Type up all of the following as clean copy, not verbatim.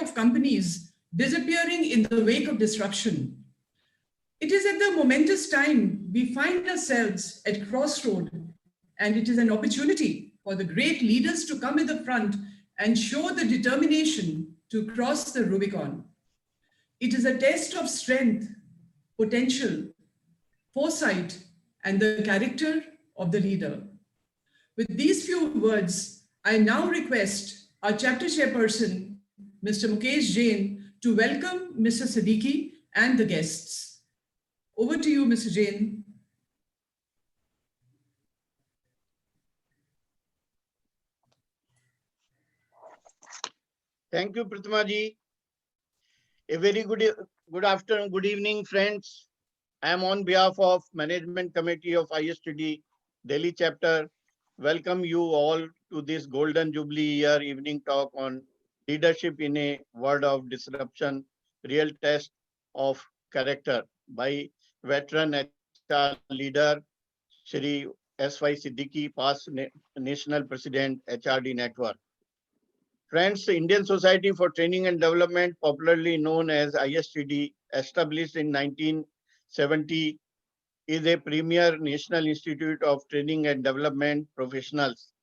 of companies disappearing in the wake of disruption. It is at the momentous time we find ourselves at crossroad, and it is an opportunity for the great leaders to come in the front and show the determination to cross the Rubicon. It is a test of strength, potential, foresight, and the character of the leader. With these few words, I now request our chapter chairperson, Mr. Mukesh Jain, to welcome Mr. Siddiqui and the guests. Over to you, Mr. Jain. Thank you, Pratima ji. A very good afternoon, good evening, friends. I am on behalf of Management Committee of ISTD Delhi chapter. Welcome you all to this Golden Jubilee Year evening talk on leadership in a world of disruption, real test of character by veteran HR leader Shri S.Y. Siddiqui, past National President, HRD Network. Friends, the Indian Society for Training and Development, popularly known as ISTD, established in 1970, is a premier national institute of training and development professionals.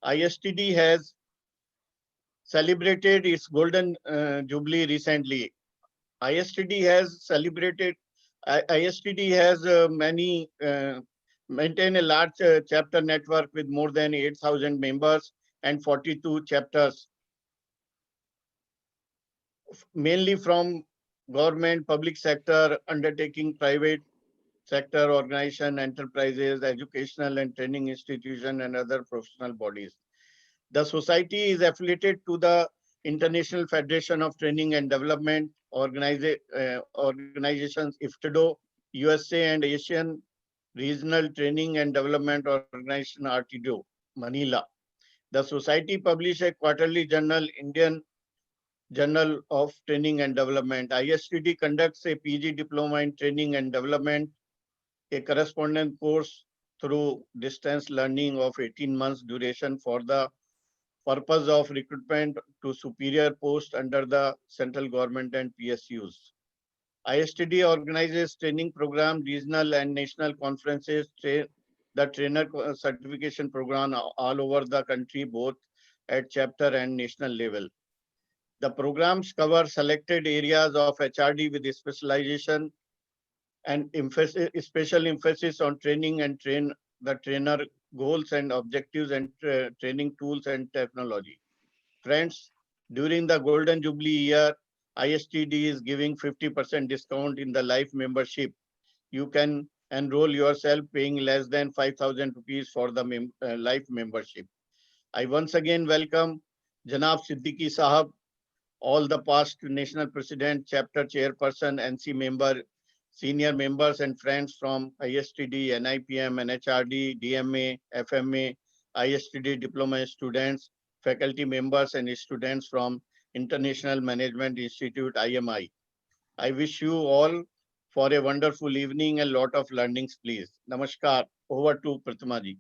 ISTD has celebrated its golden jubilee recently. ISTD has maintain a large chapter network with more than 8,000 members and 42 chapters, mainly from government, public sector, undertaking, private sector, organization, enterprises, educational and training institution, and other professional bodies. The society is affiliated to the International Federation of Training and Development organizations, IFTDO, USA, and Asian Regional Training and Development Organization, RTDO, Manila. The society publishes a quarterly journal, Indian Journal of Training and Development. ISTD conducts a PG diploma in training and development, a correspondence course through distance learning of 18 months duration for the purpose of recruitment to superior posts under the central government and PSUs. ISTD organizes training program, regional and national conferences, the trainer certification program all over the country, both at chapter and national level. The programs cover selected areas of HRD with specialization and special emphasis on training and the trainer goals and objectives and training tools and technology. Friends, during the Golden Jubilee year, ISTD is giving 50% discount in the life membership. You can enroll yourself paying less than 5,000 rupees for the life membership. I once again welcome Janab Siddiqui Sahab, all the past national president, chapter chairperson, NC member, senior members and friends from ISTD, NIPM, NHRD, DMA, FMA, ISTD diploma students, faculty members and students from International Management Institute, IMI. I wish you all for a wonderful evening and lot of learnings, please. Namaskar. Over to Pratima ji.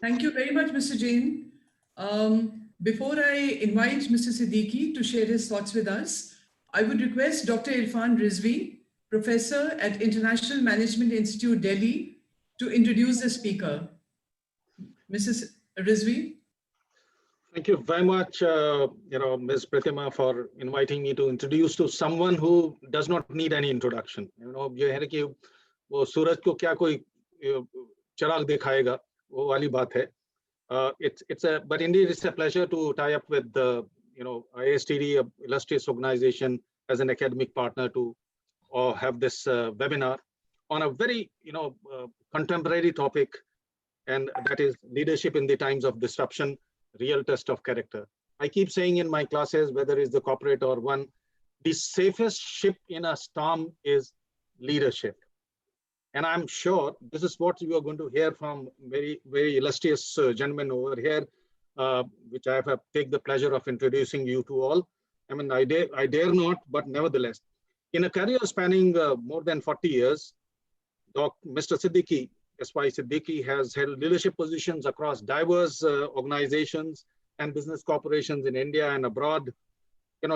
Thank you very much, Mr. Jain. Before I invite Mr. Siddiqui to share his thoughts with us, I would request Dr. Irfan Rizvi, Professor at International Management Institute, Delhi, to introduce the speaker. Mrs. Rizvi. Thank you very much, Ms. Pratima, for inviting me to introduce to someone who does not need any introduction. ये है कि वो सूरज को क्या कोई चिराग दिखाएगा, वो वाली बात है. But indeed it's a pleasure to tie up with the ISTD, illustrious organization, as an academic partner to have this webinar on a very contemporary topic, and that is leadership in the times of disruption, real test of character. I keep saying in my classes, whether it's the corporate or one, the safest ship in a storm is leadership. And I'm sure this is what you are going to hear from very, very illustrious gentlemen over here, which I have take the pleasure of introducing you to all. I mean, I dare not, but nevertheless, in a career spanning more than 40 years, Mr. Siddiqui S.Y. Siddiqui has held leadership positions across diverse organizations and business corporations in India and abroad,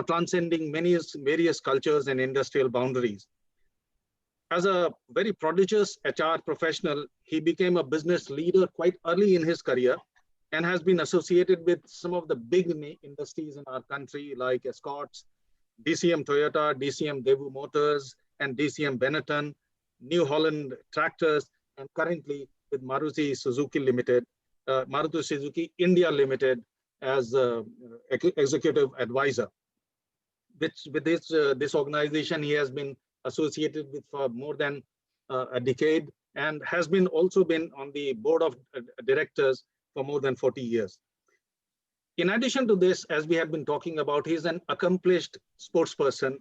transcending many various cultures and industrial boundaries. As a very prodigious HR professional, he became a business leader quite early in his career and has been associated with some of the big industries in our country like Escorts, DCM Toyota, DCM Daewoo Motors, and DCM Benetton, New Holland Tractors, and currently with Maruti Suzuki Limited, Maruti Suzuki India Limited as executive advisor. With this organization, he has been associated with for more than a decade and has been also been on the board of directors for more than 40 years. In addition to this, as we have been talking about, he's an accomplished sports person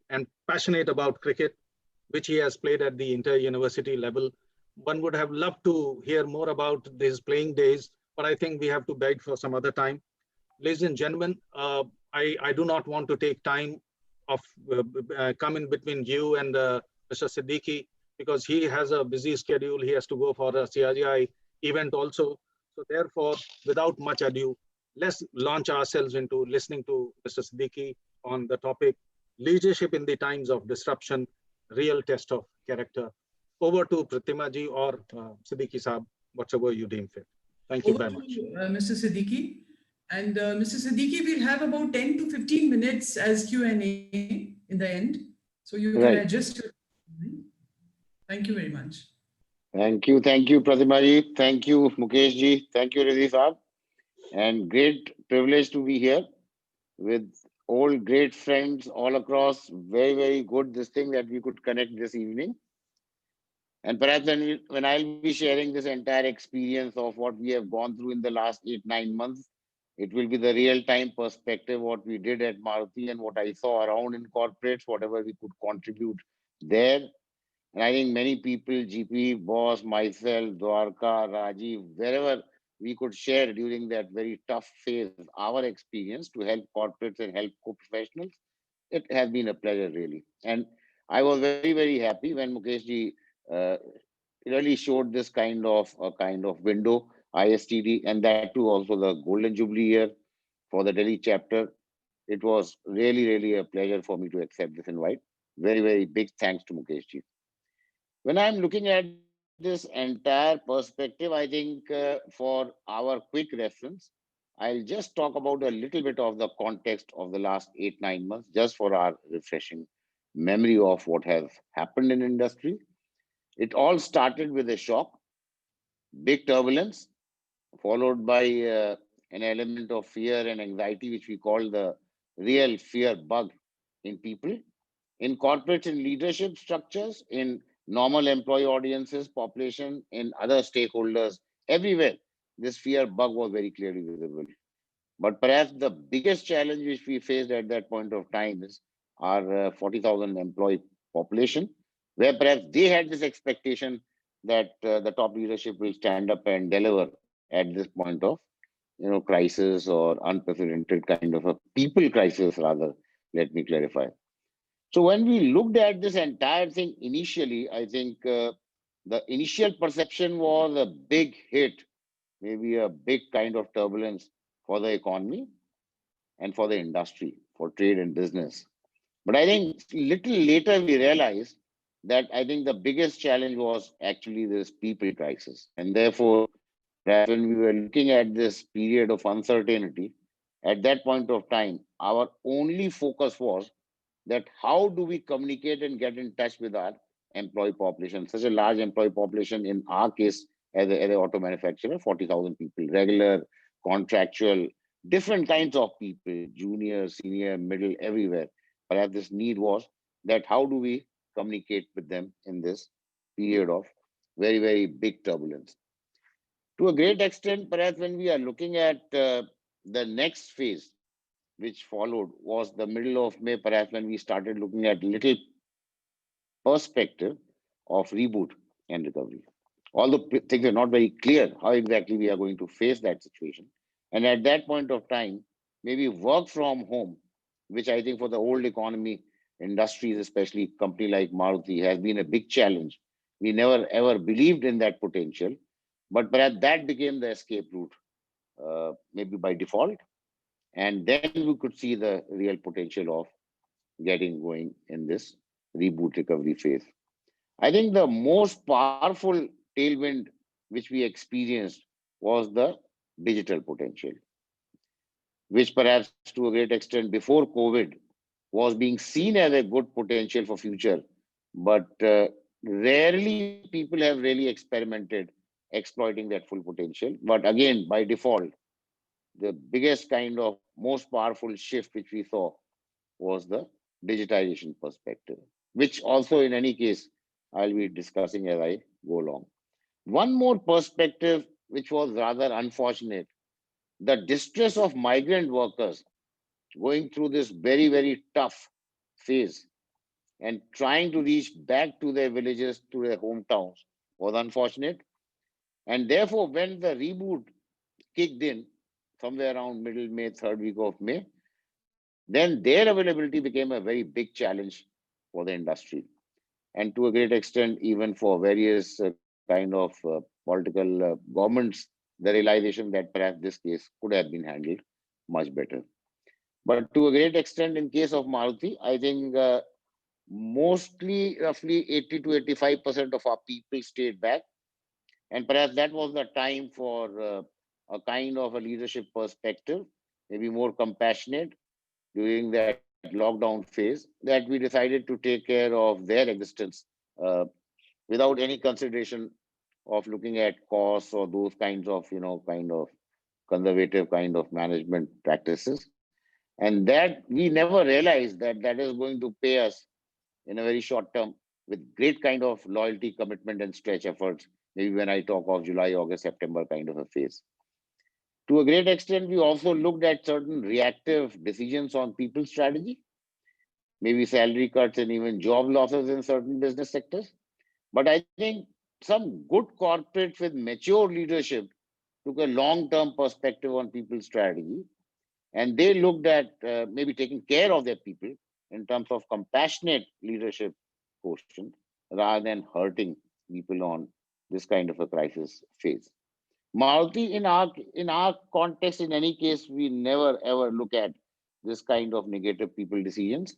and passionate about cricket, which he has played at the inter-university level. One would have loved to hear more about his playing days, but I think we have to beg for some other time. Ladies and gentlemen, I do not want to take time of coming between you and Mr. Siddiqui, because he has a busy schedule. He has to go for a CRGI event also. So therefore, without much ado, let's launch ourselves into listening to Mr. Siddiqui on the topic, leadership in the times of disruption, real test of character. Over to Pratima ji or Siddiqui Saab, whatever you deem fit. Thank you very much. Mr. Siddiqui. And Mr. Siddiqui, we'll have about 10 to 15 minutes as Q&A in the end. So you can adjust your time. Thank you very much. Thank you, Pratima ji. Thank you, Mukesh ji. Thank you, Riddhi Saab. And great privilege to be here with all great friends all across. Very, very good this thing that we could connect this evening. And perhaps when I'll be sharing this entire experience of what we have gone through in the last 8-9 months, it will be the real-time perspective, what we did at Maruti and what I saw around in corporates, whatever we could contribute there. And I think many people, GP, boss, myself, Dwarka, Rajiv, wherever we could share during that very tough phase, our experience to help corporates and help co-professionals. It has been a pleasure, really. And I was very, very happy when Mukesh ji really showed this kind of window, ISTD, and that too also the Golden Jubilee year for the Delhi chapter. It was really, really a pleasure for me to accept this invite. Very, very big thanks to Mukesh ji. When I'm looking at this entire perspective, I think for our quick reference, I'll just talk about a little bit of the context of the last 8-9 months, just for our refreshing memory of what has happened in industry. It all started with a shock, big turbulence, followed by an element of fear and anxiety, which we call the real fear bug in people, in corporate and leadership structures, in normal employee audiences, population, in other stakeholders, everywhere. This fear bug was very clearly visible. But perhaps the biggest challenge which we faced at that point of time is our 40,000 employee population, where perhaps they had this expectation that the top leadership will stand up and deliver at this point of crisis or unprecedented kind of a people crisis, rather, let me clarify. So when we looked at this entire thing initially, I think the initial perception was a big hit, maybe a big kind of turbulence for the economy and for the industry, for trade and business. But I think little later we realized that I think the biggest challenge was actually this people crisis. And therefore, when we were looking at this period of uncertainty, at that point of time, our only focus was that how do we communicate and get in touch with our employee population, such a large employee population in our case as an auto manufacturer, 40,000 people, regular, contractual, different kinds of people, junior, senior, middle, everywhere. Perhaps this need was that how do we communicate with them in this period of very, very big turbulence. To a great extent, perhaps when we are looking at the next phase, which followed, was the middle of May, perhaps when we started looking at little perspective of reboot and recovery. Although things are not very clear how exactly we are going to face that situation. And at that point of time, maybe work from home, which I think for the old economy industries, especially company like Maruti, has been a big challenge. We never ever believed in that potential, but perhaps that became the escape route, maybe by default. And then we could see the real potential of getting going in this reboot recovery phase. I think the most powerful tailwind which we experienced was the digital potential, which perhaps to a great extent before COVID was being seen as a good potential for future, but rarely people have really experimented exploiting that full potential. But again, by default, the biggest kind of most powerful shift which we saw was the digitization perspective, which also in any case, I'll be discussing as I go along. One more perspective, which was rather unfortunate, the distress of migrant workers going through this very, very tough phase and trying to reach back to their villages, to their hometowns was unfortunate. And therefore, when the reboot kicked in somewhere around middle May, third week of May, then their availability became a very big challenge for the industry. And to a great extent, even for various kind of political governments, the realization that perhaps this case could have been handled much better. But to a great extent, in case of Maruti, I think mostly roughly 80 to 85% of our people stayed back. And perhaps that was the time for a kind of a leadership perspective, maybe more compassionate during that lockdown phase, that we decided to take care of their existence uh, without any consideration of looking at costs or those kinds of, kind of conservative kind of management practices. And that we never realized that that is going to pay us in a very short term with great kind of loyalty, commitment, and stretch efforts. Maybe when I talk of July, August, September kind of a phase. To a great extent, we also looked at certain reactive decisions on people strategy, maybe salary cuts and even job losses in certain business sectors. But I think some good corporates with mature leadership took a long-term perspective on people strategy, and they looked at maybe taking care of their people in terms of compassionate leadership quotient rather than hurting people on this kind of a crisis phase. Maruti, in our context, in any case, we never ever look at this kind of negative people decisions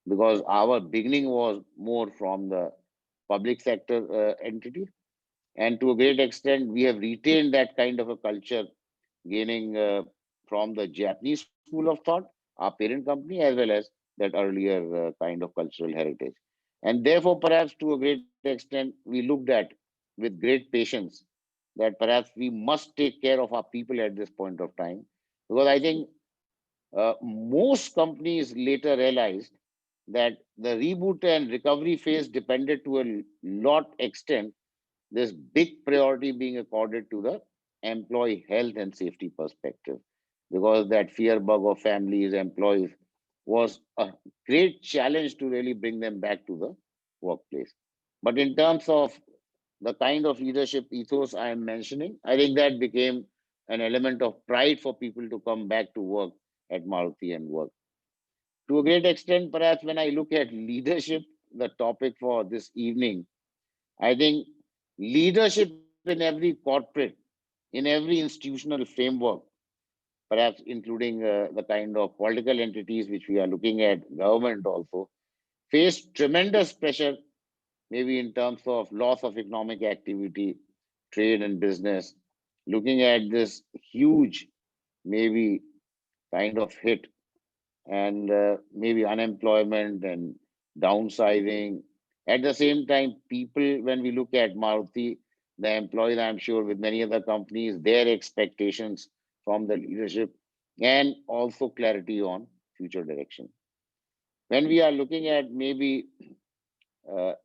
because our beginning was more from the public sector entity, and to a great extent, we have retained that kind of a culture, gaining from the Japanese school of thought, our parent company, as well as that earlier kind of cultural heritage. And therefore, perhaps to a great extent, we looked at with great patience that perhaps we must take care of our people at this point of time. Because I think most companies later realized that the reboot and recovery phase depended to a lot extent this big priority being accorded to the employee health and safety perspective, because that fear bug of families, employees was a great challenge to really bring them back to the workplace. But in terms of the kind of leadership ethos I am mentioning, I think that became an element of pride for people to come back to work at Maruti and work. To a great extent, perhaps when I look at leadership, the topic for this evening, I think leadership in every corporate, in every institutional framework, perhaps including the kind of political entities which we are looking at, government also, face tremendous pressure, maybe in terms of loss of economic activity, trade and business, looking at this huge, maybe kind of hit, and maybe unemployment and downsizing. At the same time, people, when we look at Maruti, the employees, I'm sure with many other companies, their expectations from the leadership and also clarity on future direction. When we are looking at maybe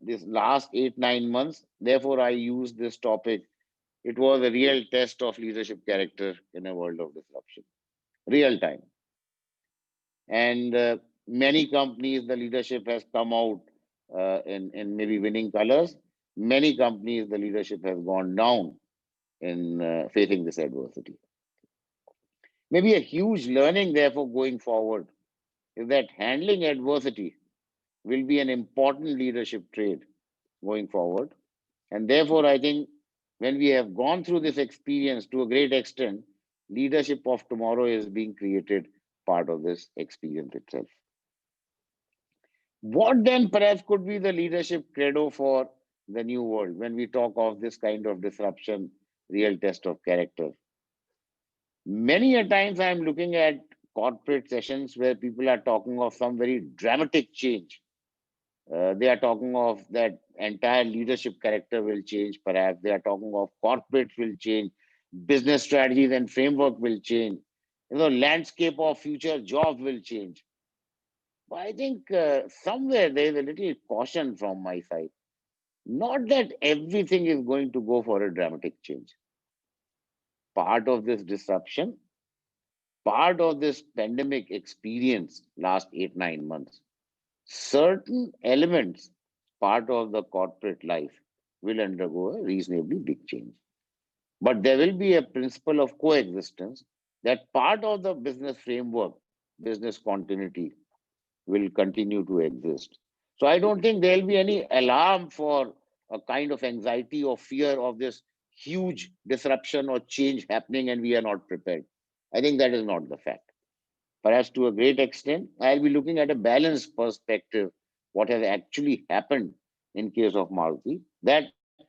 this last 8, 9 months, therefore, I use this topic. It was a real test of leadership character in a world of disruption, real time. And many companies, the leadership has come out in maybe winning colors. Many companies, the leadership has gone down in facing this adversity. Maybe a huge learning, therefore, going forward is that handling adversity will be an important leadership trait going forward. And therefore, I think when we have gone through this experience to a great extent, leadership of tomorrow is being created part of this experience itself. What then perhaps could be the leadership credo for the new world when we talk of this kind of disruption, real test of character? Many a times I'm looking at corporate sessions where people are talking of some very dramatic change. They are talking of that entire leadership character will change, perhaps. They are talking of corporate will change, business strategies and framework will change. Landscape of future jobs will change. But I think somewhere there is a little caution from my side. Not that everything is going to go for a dramatic change. Part of this disruption, part of this pandemic experience last 8-9 months, certain elements, part of the corporate life, will undergo a reasonably big change. But there will be a principle of coexistence that part of the business framework, business continuity, will continue to exist. So I don't think there'll be any alarm for a kind of anxiety or fear of this huge disruption or change happening and we are not prepared. I think that is not the fact. Perhaps to a great extent, I'll be looking at a balanced perspective, what has actually happened in case of Maruti. That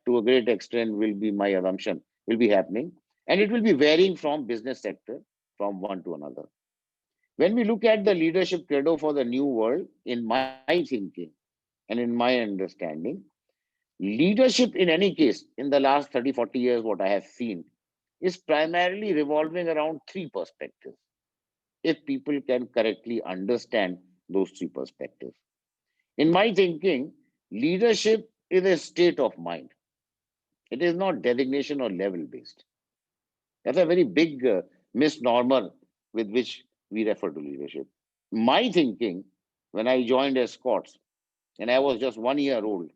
to a great extent will be my assumption, will be happening. And it will be varying from business sector from one to another. When we look at the leadership credo for the new world, in my thinking and in my understanding, leadership in any case, in the last 30, 40 years, what I have seen, is primarily revolving around three perspectives, if people can correctly understand those three perspectives. In my thinking, leadership is a state of mind. It is not designation or level based. That's a very big misnomer with which we refer to leadership. My thinking, when I joined as Scots, and I was just 1 year old,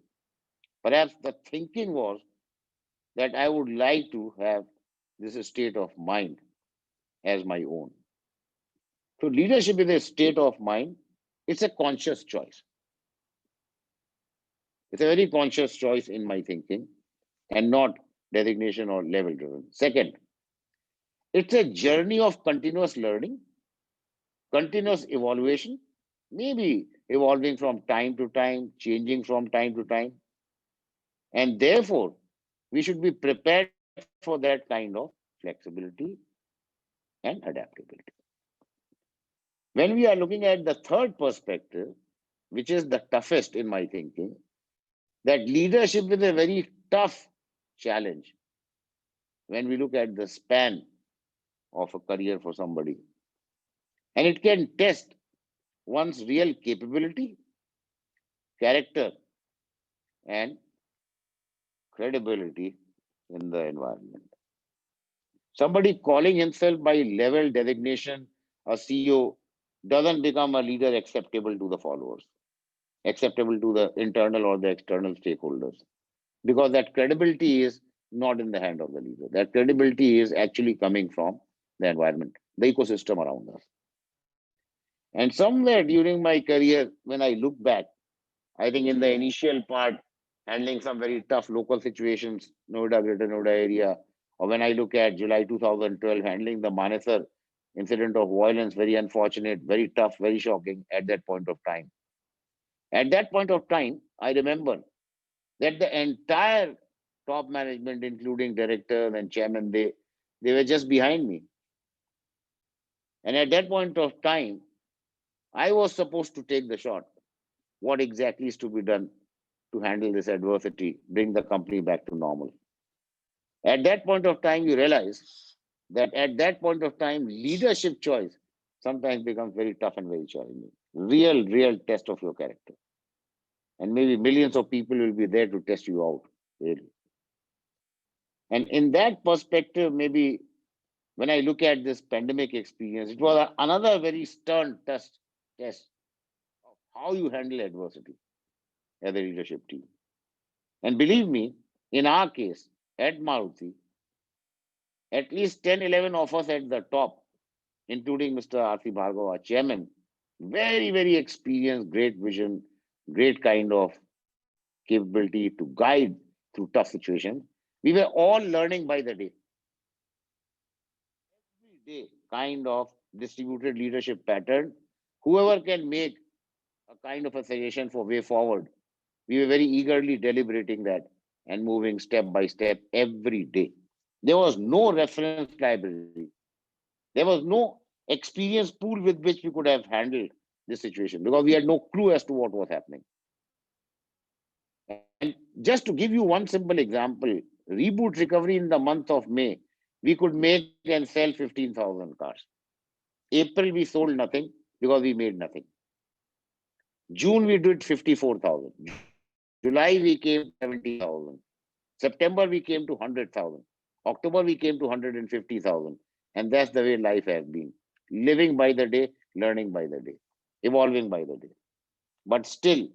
perhaps the thinking was that I would like to have this state of mind as my own. So leadership is a state of mind. It's a conscious choice. It's a very conscious choice in my thinking and not designation or level driven. Second, it's a journey of continuous learning, continuous evaluation, maybe evolving from time to time, changing from time to time. And therefore, we should be prepared for that kind of flexibility and adaptability. When we are looking at the third perspective, which is the toughest in my thinking, that leadership is a very tough challenge when we look at the span of a career for somebody. And it can test one's real capability, character, and credibility in the environment. Somebody calling himself by level designation a CEO doesn't become a leader acceptable to the followers, acceptable to the internal or the external stakeholders, because that credibility is not in the hand of the leader. That credibility is actually coming from the environment, the ecosystem around us. And somewhere during my career, when I look back, I think in the initial part, handling some very tough local situations, Noida, Greater Noida area, or when I look at July 2012, handling the Manesar incident of violence, very unfortunate, very tough, very shocking at that point of time. At that point of time, I remember that the entire top management, including directors and chairman, they were just behind me. And at that point of time, I was supposed to take the shot. What exactly is to be done to handle this adversity, bring the company back to normal? At that point of time, you realize that at that point of time, leadership choice sometimes becomes very tough and very challenging. Real test of your character. And maybe millions of people will be there to test you out, really. And in that perspective, maybe when I look at this pandemic experience, it was another very stern test of how you handle adversity as a leadership team. And believe me, in our case, at Maruti, at least 10, 11 of us at the top, including Mr. R.C. Bhargava, our chairman, very experienced, great vision, great kind of capability to guide through tough situations. We were all learning by the day. Every day, kind of distributed leadership pattern. Whoever can make a kind of a suggestion for way forward, we were very eagerly deliberating that and moving step by step every day. There was no reference library. There was no experience pool with which we could have handled this situation because we had no clue as to what was happening. And just to give you one simple example, Reboot Recovery in the month of May, we could make and sell 15,000 cars. April, we sold nothing because we made nothing. June, we did 54,000. July, we came to 70,000. September, we came to 100,000. October, we came to 150,000. And that's the way life has been. Living by the day, learning by the day, evolving by the day. But still,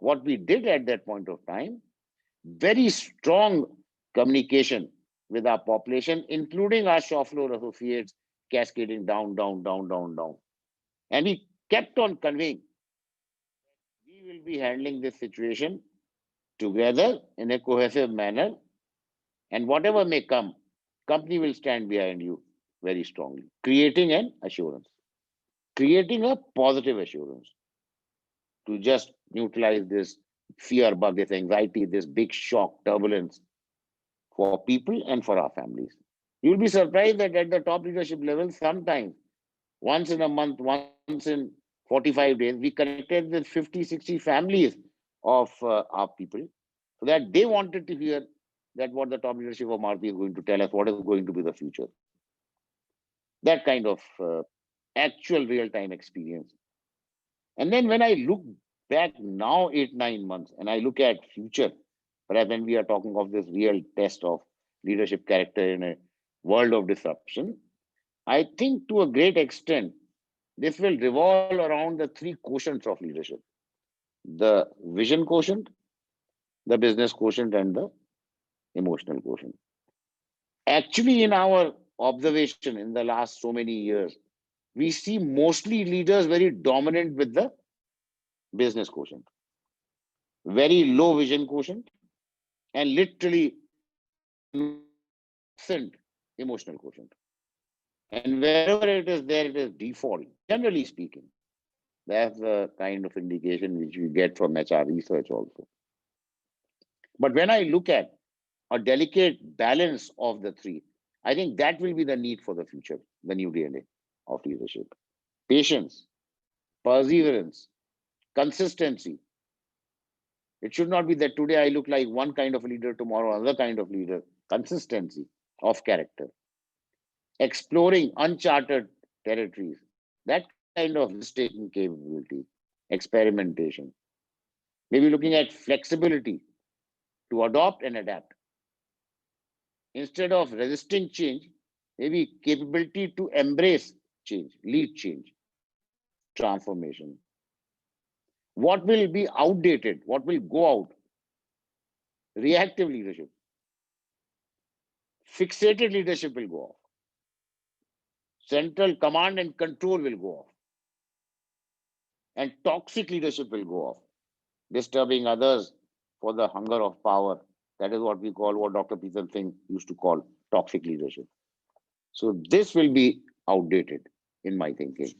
what we did at that point of time, very strong communication with our population, including our shop floor associates, cascading down, down, down, down, down. And we kept on conveying, we will be handling this situation together in a cohesive manner. And whatever may come, company will stand behind you very strongly, creating an assurance, creating a positive assurance to just neutralize this fear bug, this anxiety, this big shock, turbulence for people and for our families. You'll be surprised that at the top leadership level, sometimes once in a month, once in 45 days, we connected with 50, 60 families of our people so that they wanted to hear that what the top leadership of Maruti is going to tell us, what is going to be the future. That kind of actual real-time experience. And then when I look back now 8-9 months and I look at future, perhaps when we are talking of this real test of leadership character in a world of disruption, I think to a great extent, this will revolve around the three quotients of leadership: the vision quotient, the business quotient, and the emotional quotient. Actually, in our observation in the last so many years, we see mostly leaders very dominant with the business quotient, very low vision quotient, and literally absent emotional quotient. And wherever it is there, it is default, generally speaking. That's the kind of indication which we get from HR research also. But when I look at a delicate balance of the three, I think that will be the need for the future, the new DNA of leadership. Patience, perseverance, consistency. It should not be that today I look like one kind of leader, tomorrow another kind of leader. Consistency of character. Exploring uncharted territories. That kind of risk-taking capability. Experimentation. Maybe looking at flexibility to adopt and adapt. Instead of resisting change, maybe capability to embrace change, lead change, transformation. What will be outdated? What will go out? Reactive leadership. Fixated leadership will go off. Central command and control will go off. And toxic leadership will go off. Disturbing others for the hunger of power. That is what we call, what Dr. Preetham Singh used to call toxic leadership. So this will be outdated in my thinking.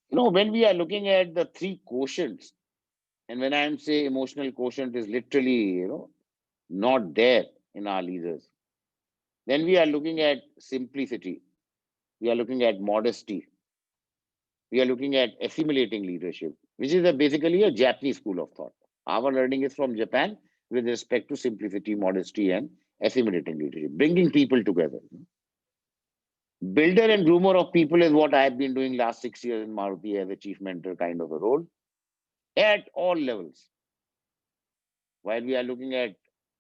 When we are looking at the three quotients, and when I say emotional quotient is literally, not there in our leaders, then we are looking at simplicity. We are looking at modesty. We are looking at assimilating leadership, which is basically a Japanese school of thought. Our learning is from Japan with respect to simplicity, modesty, and assimilating leadership, bringing people together. Builder and groomer of people is what I have been doing last 6 years in Maruti as a chief mentor kind of a role at all levels. While we are looking at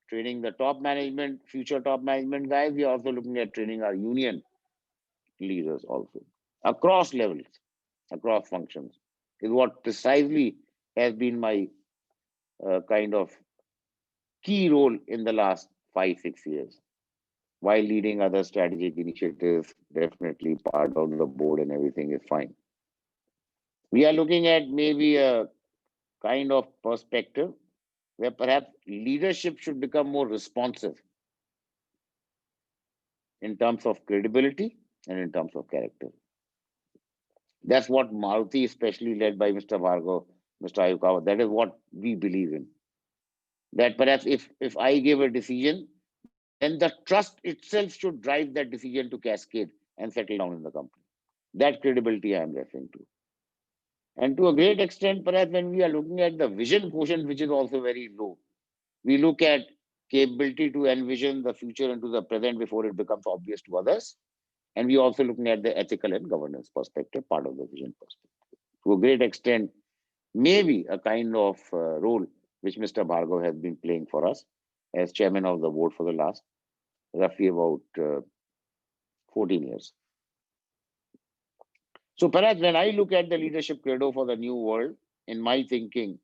training the top management, future top management guys, we are also looking at training our union leaders also across levels, across functions, is what precisely has been my kind of key role in the last 5-6 years. While leading other strategic initiatives, definitely part of the board and everything is fine. We are looking at maybe a kind of perspective where perhaps leadership should become more responsive in terms of credibility and in terms of character. That's what Maruti, especially led by Mr. Bhargav, Mr. Ayukawa, that is what we believe in. That perhaps if I give a decision, then the trust itself should drive that decision to cascade and settle down in the company. That credibility I am referring to. And to a great extent, perhaps when we are looking at the vision quotient, which is also very low, we look at capability to envision the future into the present before it becomes obvious to others. And we also looking at the ethical and governance perspective, part of the vision perspective. To a great extent, maybe a kind of role which Mr. Bhargav has been playing for us as chairman of the board for the last roughly about 14 years. So perhaps when I look at the leadership credo for the new world, in my thinking,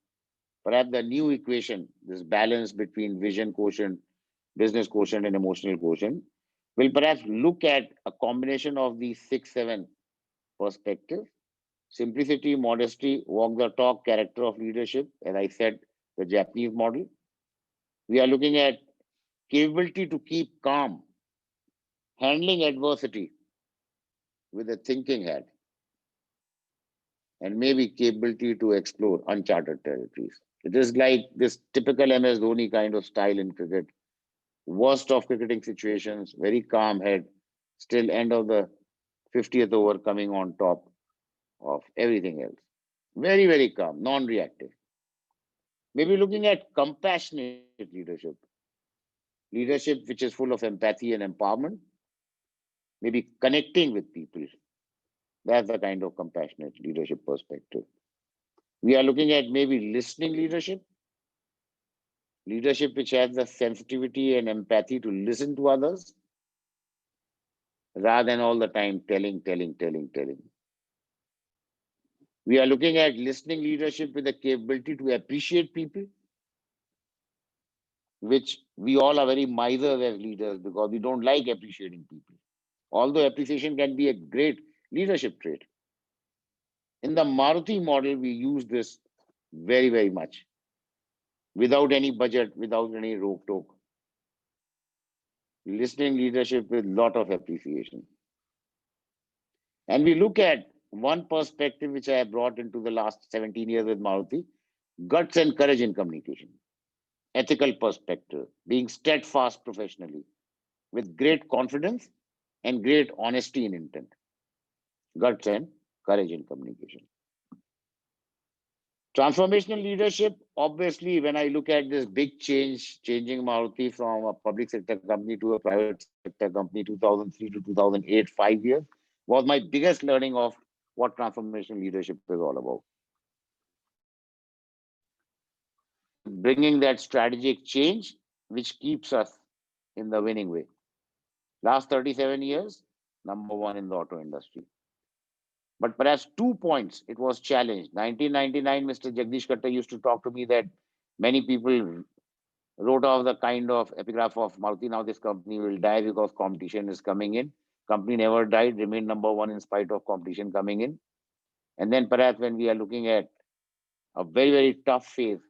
perhaps the new equation, this balance between vision quotient, business quotient, and emotional quotient, will perhaps look at a combination of these 6, 7 perspectives: simplicity, modesty, walk the talk, character of leadership, as I said, the Japanese model. We are looking at capability to keep calm, handling adversity with a thinking head, and maybe capability to explore uncharted territories. It is like this typical MS Dhoni kind of style in cricket. Worst of cricketing situations, very calm head, still end of the 50th over coming on top of everything else. Very, very calm, non-reactive. Maybe looking at compassionate leadership, leadership which is full of empathy and empowerment, maybe connecting with people. That's the kind of compassionate leadership perspective. We are looking at maybe listening leadership, leadership which has the sensitivity and empathy to listen to others rather than all the time telling. We are looking at listening leadership with the capability to appreciate people, which we all are very misers as leaders because we don't like appreciating people. Although appreciation can be a great leadership trait. In the Maruti model, we use this very, very much without any budget, without any rope-toke. Listening leadership with lot of appreciation. And we look at one perspective which I have brought into the last 17 years with Maruti, guts and courage in communication, ethical perspective, being steadfast professionally, with great confidence and great honesty in intent, guts and courage in communication. Transformational leadership, obviously, when I look at this big change, changing Maruti from a public sector company to a private sector company, 2003 to 2008, 5 years, was my biggest learning of what transformational leadership is all about. Bringing that strategic change, which keeps us in the winning way. Last 37 years, #1 in the auto industry. But perhaps 2 points, it was challenged. 1999, Mr. Jagdish Khattar used to talk to me that many people wrote off the kind of epigraph of Maruti, now this company will die because competition is coming in. Company never died, remained #1 in spite of competition coming in. And then perhaps when we are looking at a very, very tough phase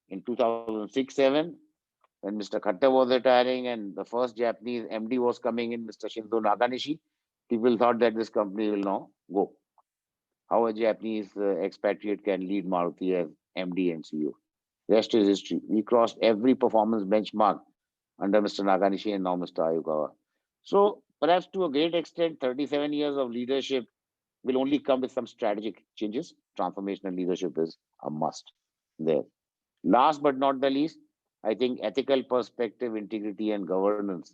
in 2006-07, when Mr. Khattar was retiring and the first Japanese MD was coming in, Mr. Shinzo Nakanishi, people thought that this company will now go. How a Japanese expatriate can lead Maruti as MD and CEO. Rest is history. We crossed every performance benchmark under Mr. Nakanishi and now Mr. Ayukawa. So perhaps to a great extent, 37 years of leadership will only come with some strategic changes. Transformational leadership is a must there. Last but not the least, I think ethical perspective, integrity, and governance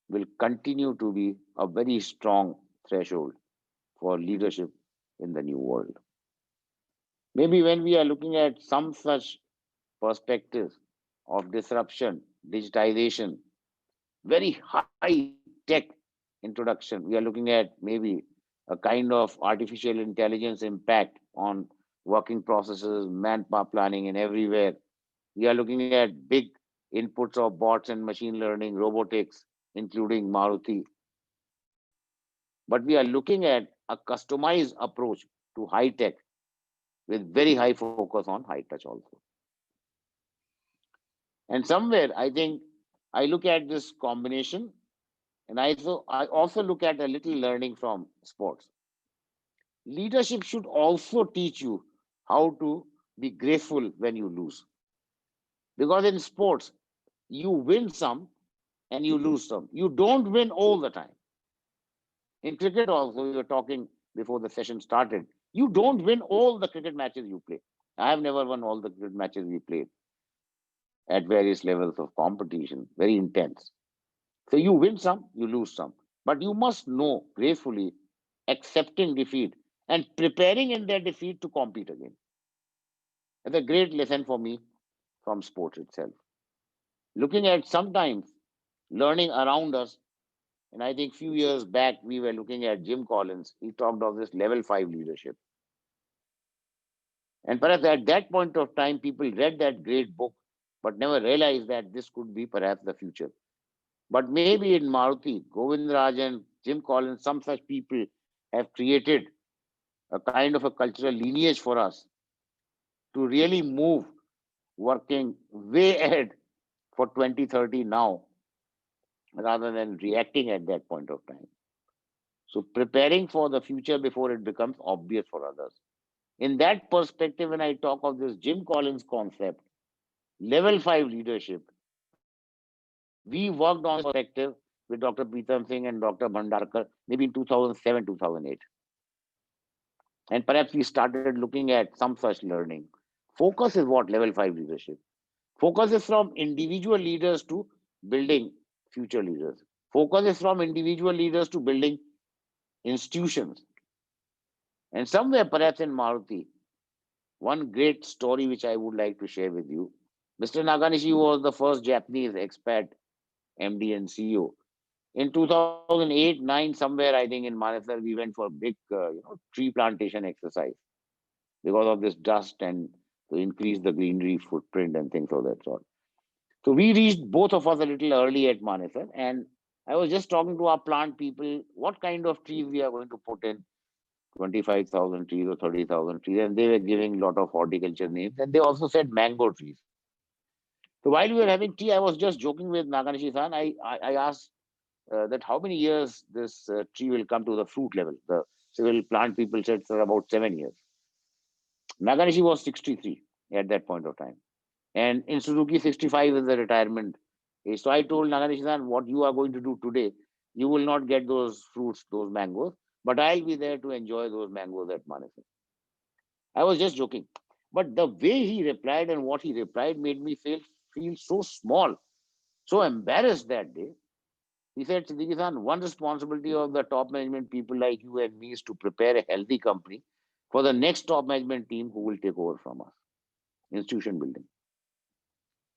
will continue to be a very strong threshold for leadership in the new world. Maybe when we are looking at some such perspectives of disruption, digitization, very high tech introduction, we are looking at maybe a kind of artificial intelligence impact on working processes, manpower planning, and everywhere. We are looking at big inputs of bots and machine learning, robotics, including Maruti. But we are looking at a customized approach to high tech with very high focus on high touch also. And somewhere I think I look at this combination, and I also look at a little learning from sports. Leadership should also teach you how to be graceful when you lose. Because in sports, you win some and you lose some. You don't win all the time. In cricket also, we were talking before the session started. You don't win all the cricket matches you play. I have never won all the cricket matches we played at various levels of competition, very intense. So you win some, you lose some. But you must know gracefully accepting defeat and preparing in their defeat to compete again. It's a great lesson for me from sports itself. Looking at sometimes learning around us, and I think few years back we were looking at Jim Collins. He talked of this level 5 leadership. And perhaps at that point of time, people read that great book, but never realized that this could be perhaps the future. But maybe in Maruti, Govindrajan, Jim Collins, some such people have created a kind of a cultural lineage for us to really move, working way ahead for 2030 now, rather than reacting at that point of time. So preparing for the future before it becomes obvious for others. In that perspective, when I talk of this Jim Collins concept, level 5 leadership, we worked on perspective with Dr. Pritam Singh and Dr. Bhandarkar maybe in 2007, 2008. And perhaps we started looking at some such learning. Focus is what level 5 leadership. Focus is from individual leaders to building future leaders. Focus is from individual leaders to building institutions. And somewhere, perhaps in Maruti, one great story which I would like to share with you. Mr. Nakanishi was the first Japanese expat MD and CEO. In 2008-9, somewhere I think in Manesar, we went for a big tree plantation exercise because of this dust and to increase the greenery footprint and things of that sort. So we reached, both of us, a little early at Manesar, and I was just talking to our plant people what kind of trees we are going to put in, 25,000 trees or 30,000 trees, and they were giving a lot of horticulture names, and they also said mango trees. So while we were having tea, I was just joking with Nakanishi-san. I asked that how many years this tree will come to the fruit level. The civil plant people said for about 7 years. Nakanishi was 63 at that point of time. And in Suzuki, 65 is the retirement age. So I told Nakanishi-san, what you are going to do today, you will not get those fruits, those mangoes, but I'll be there to enjoy those mangoes at Manesar. I was just joking. But the way he replied and what he replied made me feel so small, so embarrassed that day. He said, Siddiqui-san, one responsibility of the top management people like you and me is to prepare a healthy company for the next top management team who will take over from us. Institution building.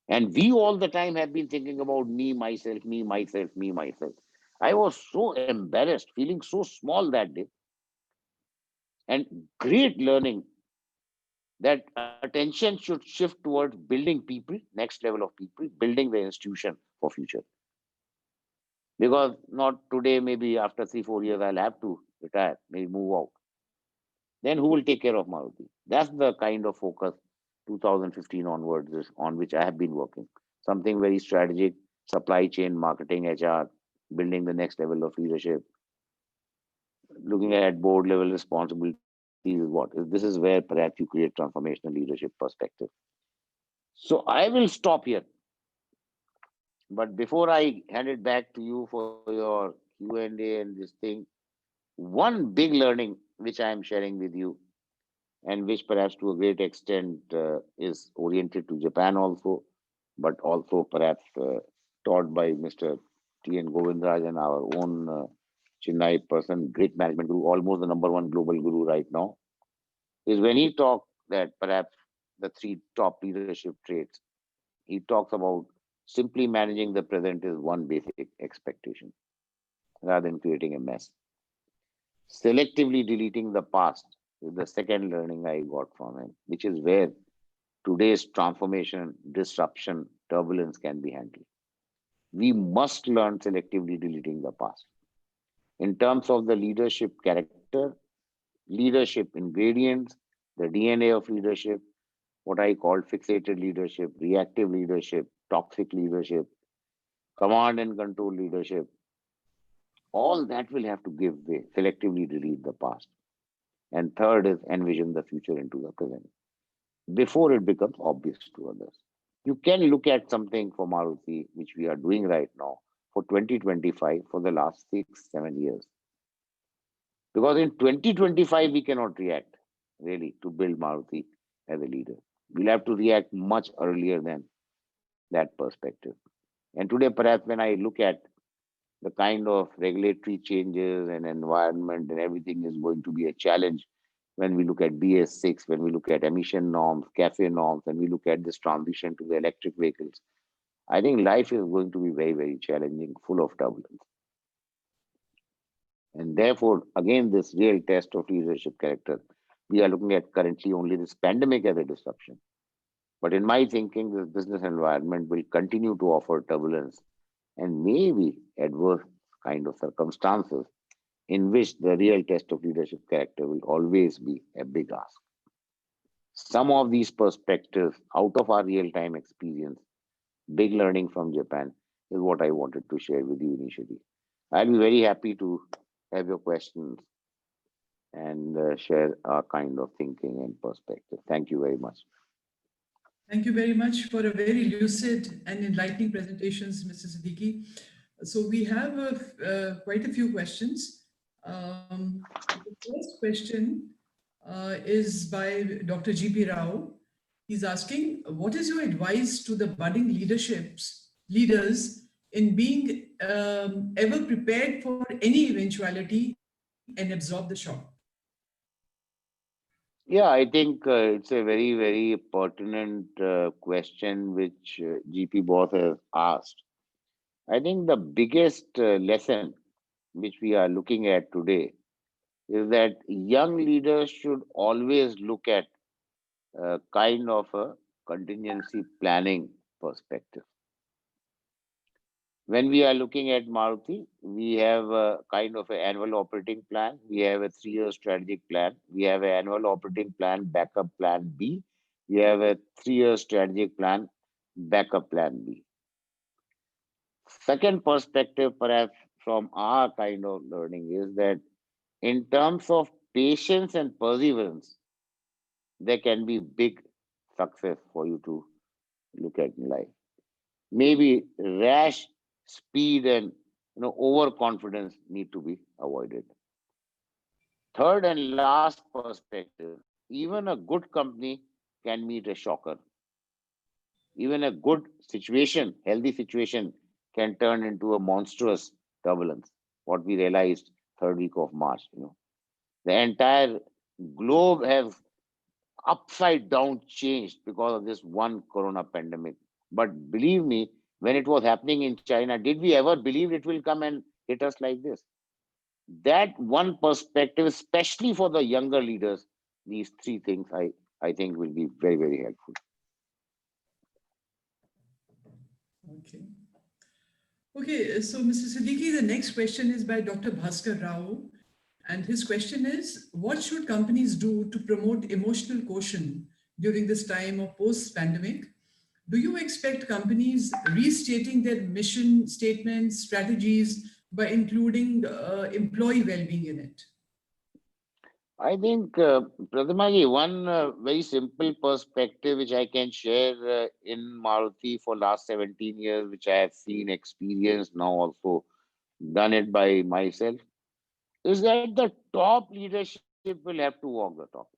And we all the time have been thinking about me, myself, me, myself, me, myself. I was so embarrassed, feeling so small that day. And great learning that attention should shift towards building people, next level of people, building the institution for future. Because not today, maybe after 3-4 years, I'll have to retire, maybe move out. Then who will take care of Maruti? That's the kind of focus 2015 onwards is on which I have been working. Something very strategic, supply chain, marketing, HR, building the next level of leadership, looking at board level responsibility is what? This is where perhaps you create transformational leadership perspective. So I will stop here. But before I hand it back to you for your Q&A and this thing, one big learning which I am sharing with you, and which perhaps to a great extent is oriented to Japan also, but also perhaps taught by Mr. T.N. Govindrajan, our own Chennai person, great management guru, almost the #1 global guru right now, is when he talked that perhaps the 3 top leadership traits, he talks about simply managing the present is one basic expectation rather than creating a mess. Selectively deleting the past is the second learning I got from him, which is where today's transformation, disruption, turbulence can be handled. We must learn selectively deleting the past. In terms of the leadership character, leadership ingredients, the DNA of leadership, what I call fixated leadership, reactive leadership, toxic leadership, command and control leadership, all that will have to give way, selectively delete the past. And third is envision the future into the present before it becomes obvious to others. You can look at something for Maruti, which we are doing right now for 2025 for the last 6-7 years. Because in 2025, we cannot react really to build Maruti as a leader. We'll have to react much earlier than that perspective. And today, perhaps when I look at the kind of regulatory changes and environment and everything is going to be a challenge when we look at BS6, when we look at emission norms, CAFE norms, and we look at this transition to the electric vehicles, I think life is going to be very, very challenging, full of turbulence. And therefore, again, this real test of leadership character, we are looking at currently only this pandemic as a disruption. But in my thinking, this business environment will continue to offer turbulence and maybe adverse kind of circumstances in which the real test of leadership character will always be a big ask. Some of these perspectives out of our real-time experience, big learning from Japan, is what I wanted to share with you initially. I'll be very happy to have your questions and share our kind of thinking and perspective. Thank you very much. Thank you very much for a very lucid and enlightening presentations, Mr. Siddiqui. So we have quite a few questions. The first question is by Dr. G.P. Rao. He's asking, what is your advice to the budding leaders in being ever prepared for any eventuality and absorb the shock? Yeah, I think it's a very, very pertinent question which GP Boss has asked. I think the biggest lesson which we are looking at today is that young leaders should always look at kind of a contingency planning perspective. When we are looking at Maruti, we have a kind of an annual operating plan. We have a 3-year strategic plan. We have an annual operating plan, backup plan B. We have a 3-year strategic plan, backup plan B. Second perspective, perhaps from our kind of learning, is that in terms of patience and perseverance, there can be big success for you to look at in life. Maybe rash speed and overconfidence need to be avoided. Third and last perspective, even a good company can meet a shocker. Even a good situation, healthy situation, can turn into a monstrous turbulence. What we realized third week of March, the entire globe has upside down changed because of this one corona pandemic. But believe me, when it was happening in China, did we ever believe it will come and hit us like this? That one perspective, especially for the younger leaders, these three things I think will be very, very helpful. Okay, so Mr. Siddiqui, the next question is by Dr. Bhaskar Rao. And his question is, what should companies do to promote emotional quotient during this time of post-pandemic? Do you expect companies restating their mission statements, strategies by including employee well-being in it? I think, Prathimaji, one very simple perspective which I can share in Maruti for last 17 years, which I have seen, experienced, now also done it by myself, is that the top leadership will have to walk the talk.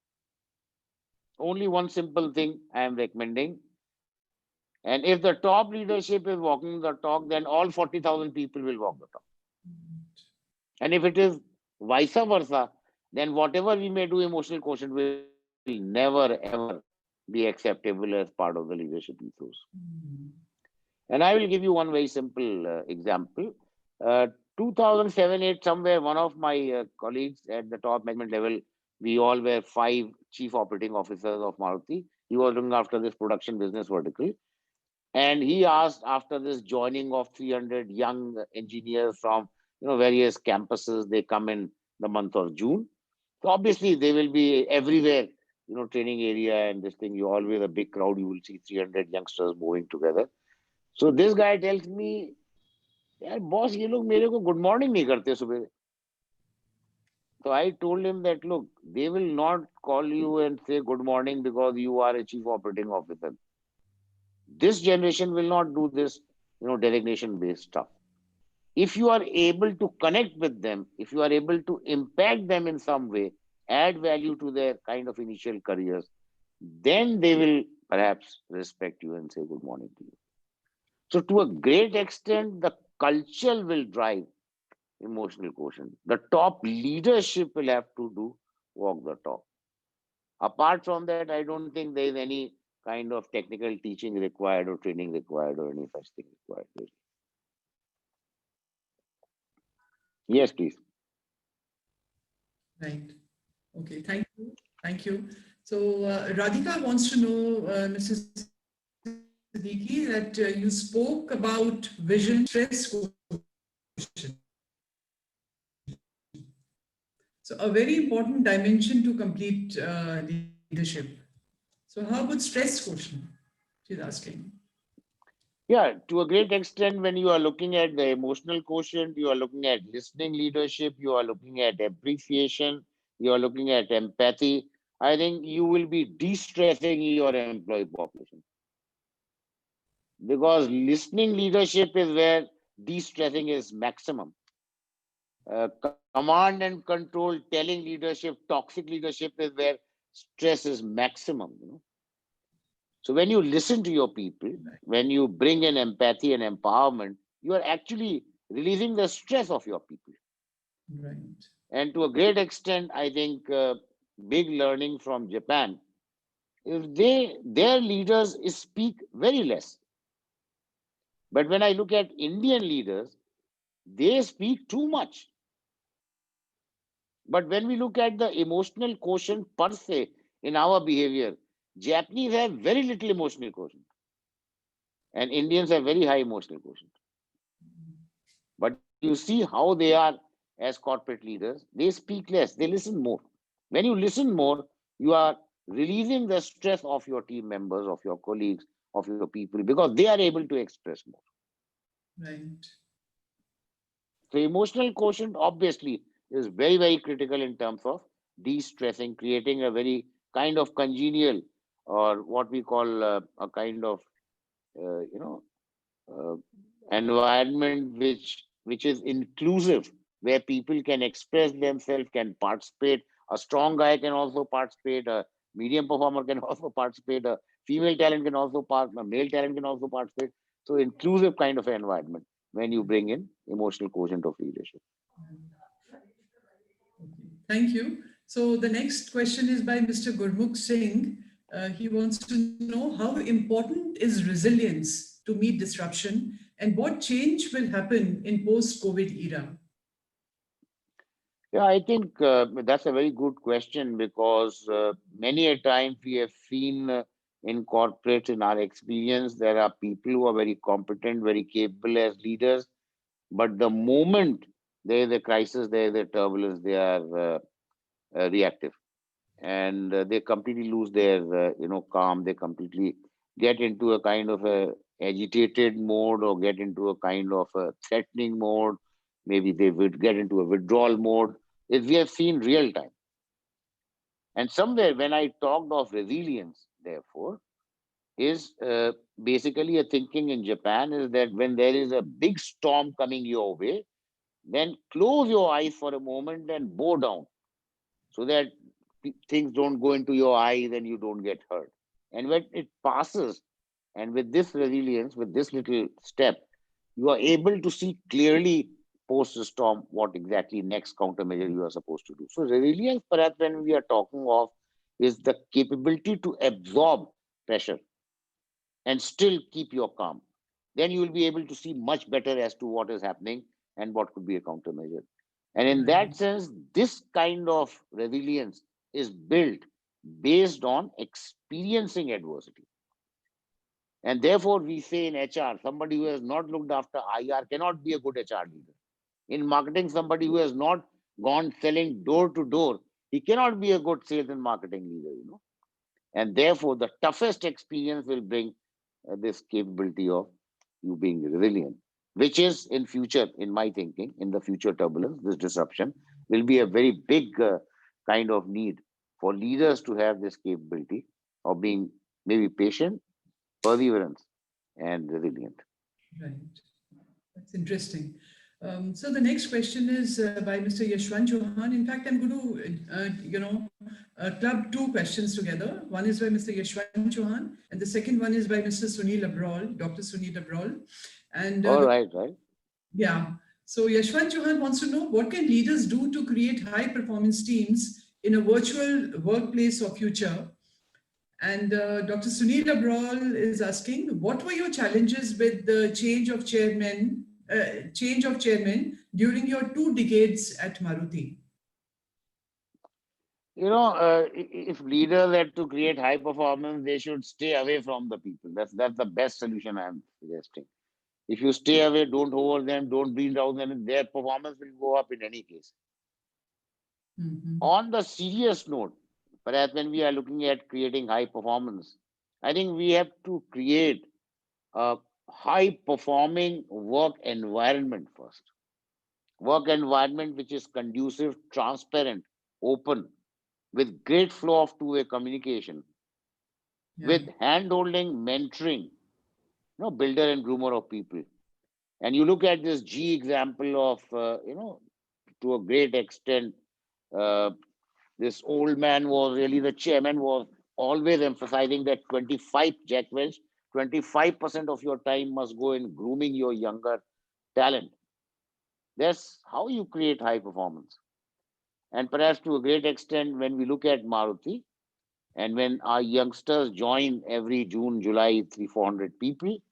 Only one simple thing I am recommending. And if the top leadership is walking the talk, then all 40,000 people will walk the talk. And if it is vice versa, then whatever we may do, emotional quotient will never ever be acceptable as part of the leadership ethos. And I will give you one very simple example. 2007-8, somewhere, one of my colleagues at the top management level, we all were 5 chief operating officers of Maruti. He was looking after this production business vertical. And he asked, after this joining of 300 young engineers from various campuses, they come in the month of June. So obviously they will be everywhere, training area and this thing, you always a big crowd, you will see 300 youngsters moving together. So this guy tells me, यार boss, ये लोग मेरे को good morning नहीं करते सुबह. So I told him that, look, they will not call you and say good morning because you are a chief operating officer. This generation will not do this, designation based stuff. If you are able to connect with them, if you are able to impact them in some way, add value to their kind of initial careers, then they will perhaps respect you and say good morning to you. So to a great extent, the culture will drive emotional quotient. The top leadership will have to do walk the talk. Apart from that, I don't think there is any kind of technical teaching required or training required or any such thing required. Yes, please. Right. Okay. Thank you. Thank you. So Radhika wants to know, Mrs. Siddiqui, that you spoke about vision, stress quotient. So a very important dimension to complete leadership. So how about stress quotient? She's asking. Yeah, to a great extent, when you are looking at the emotional quotient, you are looking at listening leadership, you are looking at appreciation, you are looking at empathy. I think you will be de-stressing your employee population. Because listening leadership is where de-stressing is maximum. Command and control, telling leadership, toxic leadership is where stress is maximum. So when you listen to your people, when you bring in empathy and empowerment, you are actually releasing the stress of your people. Right. And to a great extent, I think big learning from Japan is their leaders speak very less. But when I look at Indian leaders, they speak too much. But when we look at the emotional quotient per se in our behavior, Japanese have very little emotional quotient. And Indians have very high emotional quotient. But you see how they are as corporate leaders. They speak less, they listen more. When you listen more, you are releasing the stress of your team members, of your colleagues, of your people, because they are able to express more. Right. So emotional quotient obviously is very, very critical in terms of de-stressing, creating a very kind of congenial or what we call a kind of, uh, environment which is inclusive, where people can express themselves, can participate. A strong guy can also participate. A medium performer can also participate. A female talent can also participate. A male talent can also participate. So inclusive kind of environment when you bring in emotional quotient of leadership. Okay. Thank you. So the next question is by Mr. Gurmukh Singh. He wants to know how important is resilience to meet disruption and what change will happen in post-COVID era? Yeah, I think that's a very good question because many a time we have seen in corporates, in our experience, there are people who are very competent, very capable as leaders, but the moment there is a crisis, there is a turbulence, they are reactive, and they completely lose their calm. They completely get into a kind of a agitated mode or get into a kind of a threatening mode. Maybe they would get into a withdrawal mode. If we have seen real time. And somewhere when I talked of resilience, therefore, is basically a thinking in Japan is that when there is a big storm coming your way, then close your eyes for a moment and bow down so that things don't go into your eyes and you don't get hurt. And when it passes, and with this resilience, with this little step, you are able to see clearly post the storm what exactly next countermeasure you are supposed to do. So resilience, perhaps when we are talking of, is the capability to absorb pressure and still keep your calm. Then you will be able to see much better as to what is happening and what could be a countermeasure. And in that sense, this kind of resilience is built based on experiencing adversity. And therefore, we say in HR, somebody who has not looked after IR cannot be a good HR leader. In marketing, somebody who has not gone selling door to door, he cannot be a good sales and marketing leader. And therefore, the toughest experience will bring this capability of you being resilient, which is in future, in my thinking, in the future turbulence, this disruption will be a very big kind of need for leaders to have this capability of being maybe patient, perseverance, and resilient. Right. That's interesting. So the next question is by Mr. Yashwant Chauhan. In fact, I'm going to, club two questions together. One is by Mr. Yashwant Chauhan, and the second one is by Mr. Sunil Abral, Dr. Sunil Abral. And All right, right. yeah. So Yashwant Chauhan wants to know, what can leaders do to create high performance teams in a virtual workplace of future? And Dr. Sunil Abral is asking, what were your challenges with the change of chairman during your 2 decades at Maruti? If leaders had to create high performance, they should stay away from the people. That's the best solution I'm suggesting. If you stay away, don't over them, don't breathe down them, their performance will go up in any case. Mhm. On the serious note, perhaps when we are looking at creating high performance, I think we have to create a high performing work environment first. Work environment which is conducive, transparent, open, with great flow of two-way communication, Yeah. with hand-holding, mentoring, builder and groomer of people. And you look at this G example of, to a great extent, this old man was really the chairman, was always emphasizing that 25% of your time must go in grooming your younger talent. That's how you create high performance. And perhaps to a great extent, when we look at Maruti, and when our youngsters join every June, July, 300-400 people,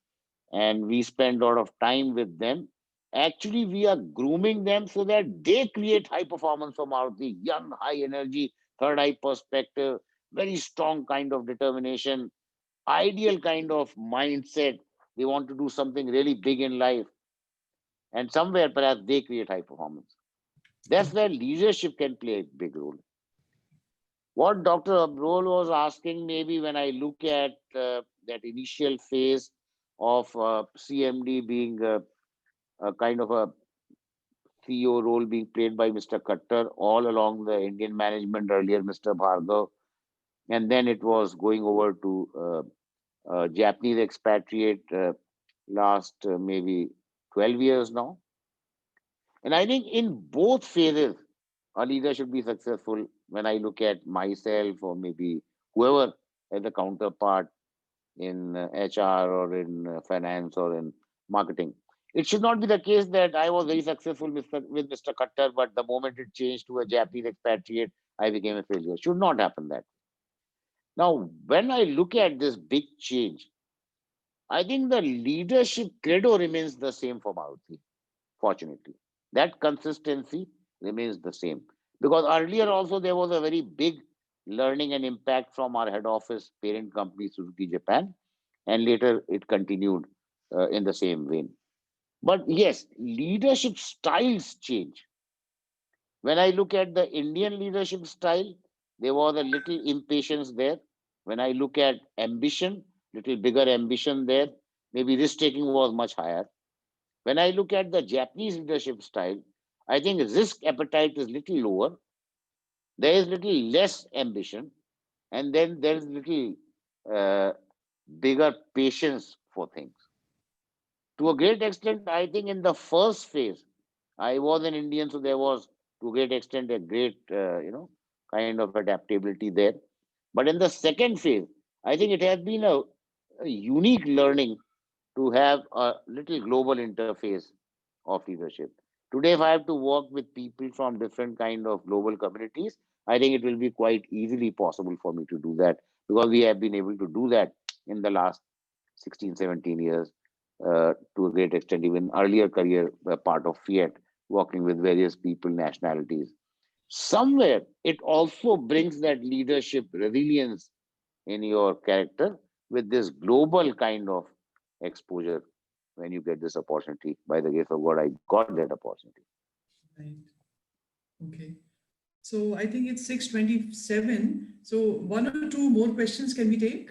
and we spend a lot of time with them, actually we are grooming them so that they create high performance for Maruti, young, high energy, third eye perspective, very strong kind of determination, ideal kind of mindset. They want to do something really big in life. And somewhere perhaps they create high performance. That's where leadership can play a big role. What Dr. Abrol was asking, maybe when I look at that initial phase of CMD being a kind of a CEO role being played by Mr. Khattar all along the Indian management, earlier Mr. Bhargav, and then it was going over to Japanese expatriate last maybe 12 years now. And I think in both phases, a leader should be successful. When I look at myself or maybe whoever as a counterpart in HR or in finance or in marketing, it should not be the case that I was very successful with Mr. Khattar, but the moment it changed to a Japanese expatriate, I became a failure. It should not happen that. Now, when I look at this big change, I think the leadership credo remains the same for Maruti, fortunately. That consistency remains the same. Because earlier also there was a very big learning and impact from our head office parent company, Suzuki Japan, and later it continued in the same vein. But yes, leadership styles change. When I look at the Indian leadership style, there was a little impatience there. When I look at ambition, little bigger ambition there, maybe risk taking was much higher. When I look at the Japanese leadership style, I think risk appetite is little lower. There is little less ambition, and then there is little uh, bigger patience for things. To a great extent, I think in the first phase, I was an Indian, so there was to a great extent a great, kind of adaptability there. But in the second phase, I think it has been a unique learning to have a little global interface of leadership. Today, if I have to work with people from different kind of global communities, I think it will be quite easily possible for me to do that because we have been able to do that in the last 16, 17 years to a great extent, even earlier career part of Fiat, working with various people, nationalities. Somewhere, it also brings that leadership resilience in your character with this global kind of exposure when you get this opportunity. By the grace of God, I got that opportunity. Right. Okay. So I think it's 6:27. So one or two more questions can we take?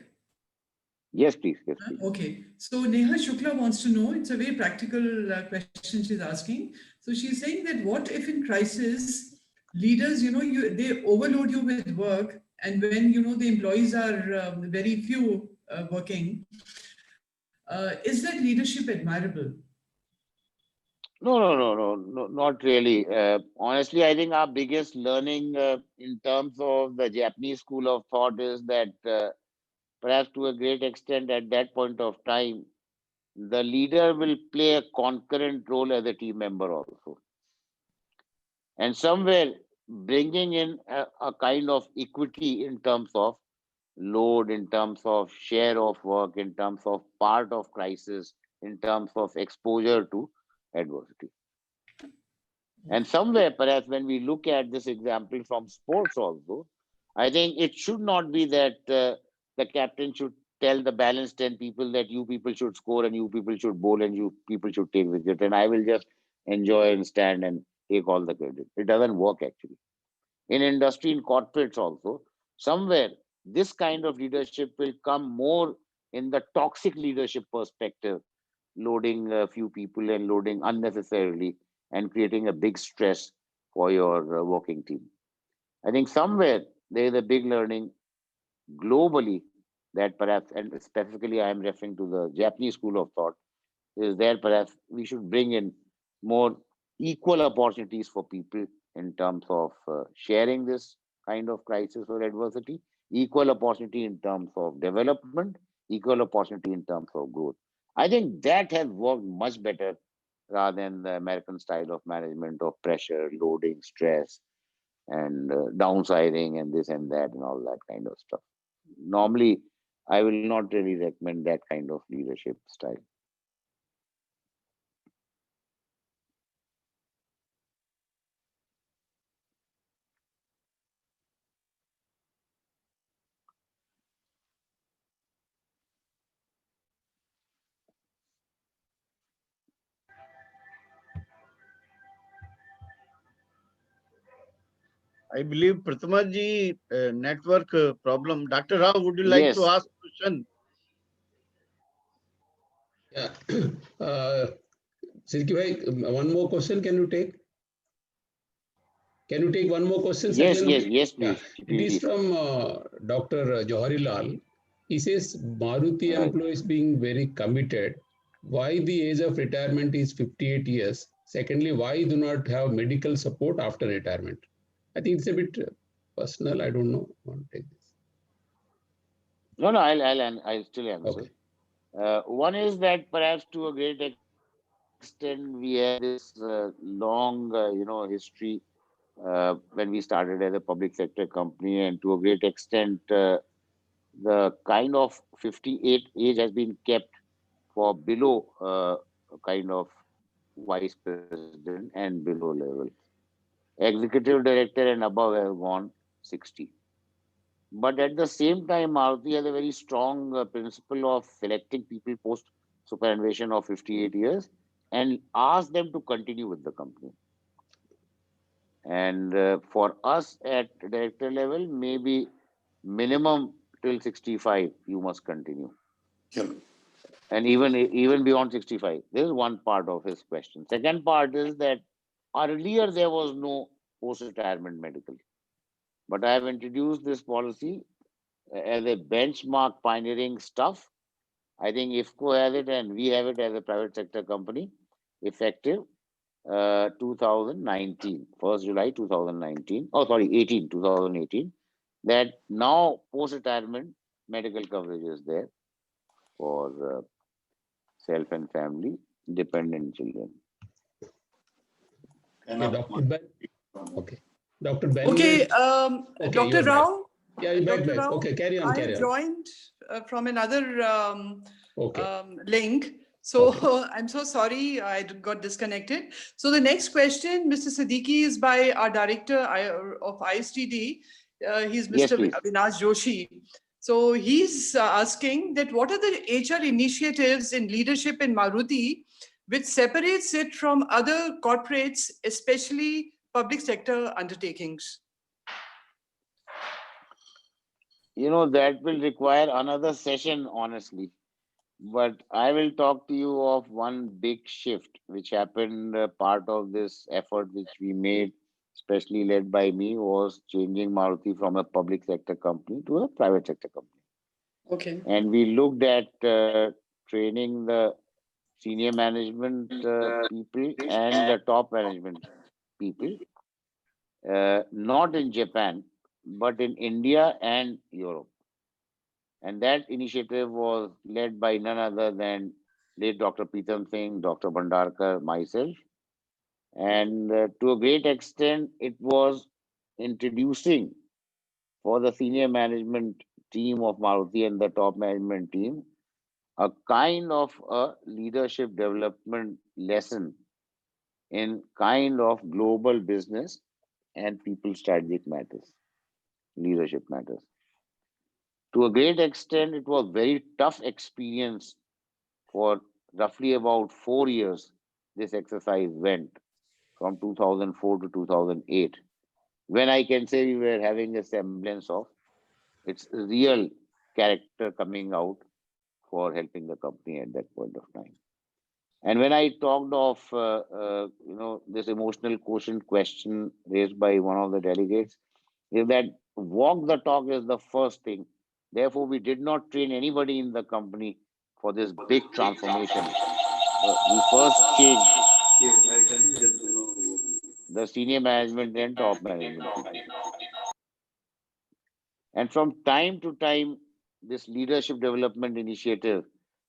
Yes, please. Yes, please. Okay. So Neha Shukla wants to know, it's a very practical question she's asking. So she's saying that what if in crisis, leaders, they overload you with work, and when, the employees are very few working, is that leadership admirable? No, not really. Honestly, I think our biggest learning in terms of the Japanese school of thought is that perhaps to a great extent at that point of time, the leader will play a concurrent role as a team member also. And somewhere bringing in a kind of equity in terms of load, in terms of share of work, in terms of part of crisis, in terms of exposure to adversity. And somewhere, perhaps, when we look at this example from sports also, I think it should not be that the captain should tell the balanced 10 people that you people should score and you people should bowl and you people should take wicket and I will just enjoy and stand and take all the credit. It doesn't work actually. In industry, in corporates also, somewhere this kind of leadership will come more in the toxic leadership perspective, loading a few people and loading unnecessarily and creating a big stress for your working team. I think somewhere there is a big learning globally that perhaps, and specifically I am referring to the Japanese school of thought, is there perhaps we should bring in more equal opportunities for people in terms of sharing this kind of crisis or adversity, equal opportunity in terms of development, equal opportunity in terms of growth. I think that has worked much better rather than the American style of management of pressure, loading, stress, and downsizing and this and that and all that kind of stuff. Normally, I will not really recommend that kind of leadership style. I believe Pratima ji network problem. Dr. Rao, would you like to Yes, ask question? Yeah. Silky bhai, one more question can you take? Can you take one more question, yes, Saklan? yes, Yeah, please. it is Please. from Dr. Johari Lal. He says Maruti Right. employees being very committed. Why the age of retirement is 58 years? Secondly, why do not have medical support after retirement? I think it's a bit personal. I don't know. I want to take this. No, I'll still answer. Okay. One is that perhaps to a great extent we have this long, history when we started as a public sector company, and to a great extent the kind of 58 age has been kept for below kind of vice president and below level. Executive director and above have gone 60. But at the same time, Maruti has a very strong principle of selecting people post superannuation of 58 years and ask them to continue with the company. And for us at director level, maybe minimum till 65, you must continue. Yeah. And even beyond 65. This is one part of his question. Second part is that earlier there was no post-retirement medical. But I have introduced this policy as a benchmark pioneering stuff. I think IFCO has it and we have it as a private sector company, effective 2019, 1st July 2019. Oh, sorry, 2018. That now post-retirement medical coverage is there for self and family dependent children. Okay, Dr. Ben. Okay. Dr. Ben. Okay, Okay, Dr. you're back. Rao. Yeah, you're back. Dr. Rao, Okay, carry on. I joined from another Okay. link. So Okay. I'm so sorry, I got disconnected. So the next question, Mr. Siddiqui, is by our director of ISTD. He's Yes, Mr. please. Avinash Joshi. So he's asking that what are the HR initiatives in leadership in Maruti which separates it from other corporates, especially public sector undertakings? that will require another session, honestly. But I will talk to you of one big shift which happened, part of this effort which we made, especially led by me, was changing Maruti from a public sector company to a private sector company. Okay. And we looked at training the senior management people and the top management people, not in Japan, but in India and Europe. And that initiative was led by none other than late Dr. Pritam Singh, Dr. Bhandarkar, myself. And to a great extent, it was introducing for the senior management team of Maruti and the top management team a kind of a leadership development lesson in kind of global business and people strategic matters, leadership matters. To a great extent, it was very tough experience for roughly about 4 years. This exercise went from 2004 to 2008, when I can say we were having a semblance of its real character coming out for helping the company at that point of time. And when I talked of, this emotional quotient question raised by one of the delegates, is that walk the talk is the first thing. Therefore, we did not train anybody in the company for this big transformation. We first changed the senior management and top management people. And from time to time, this leadership development initiative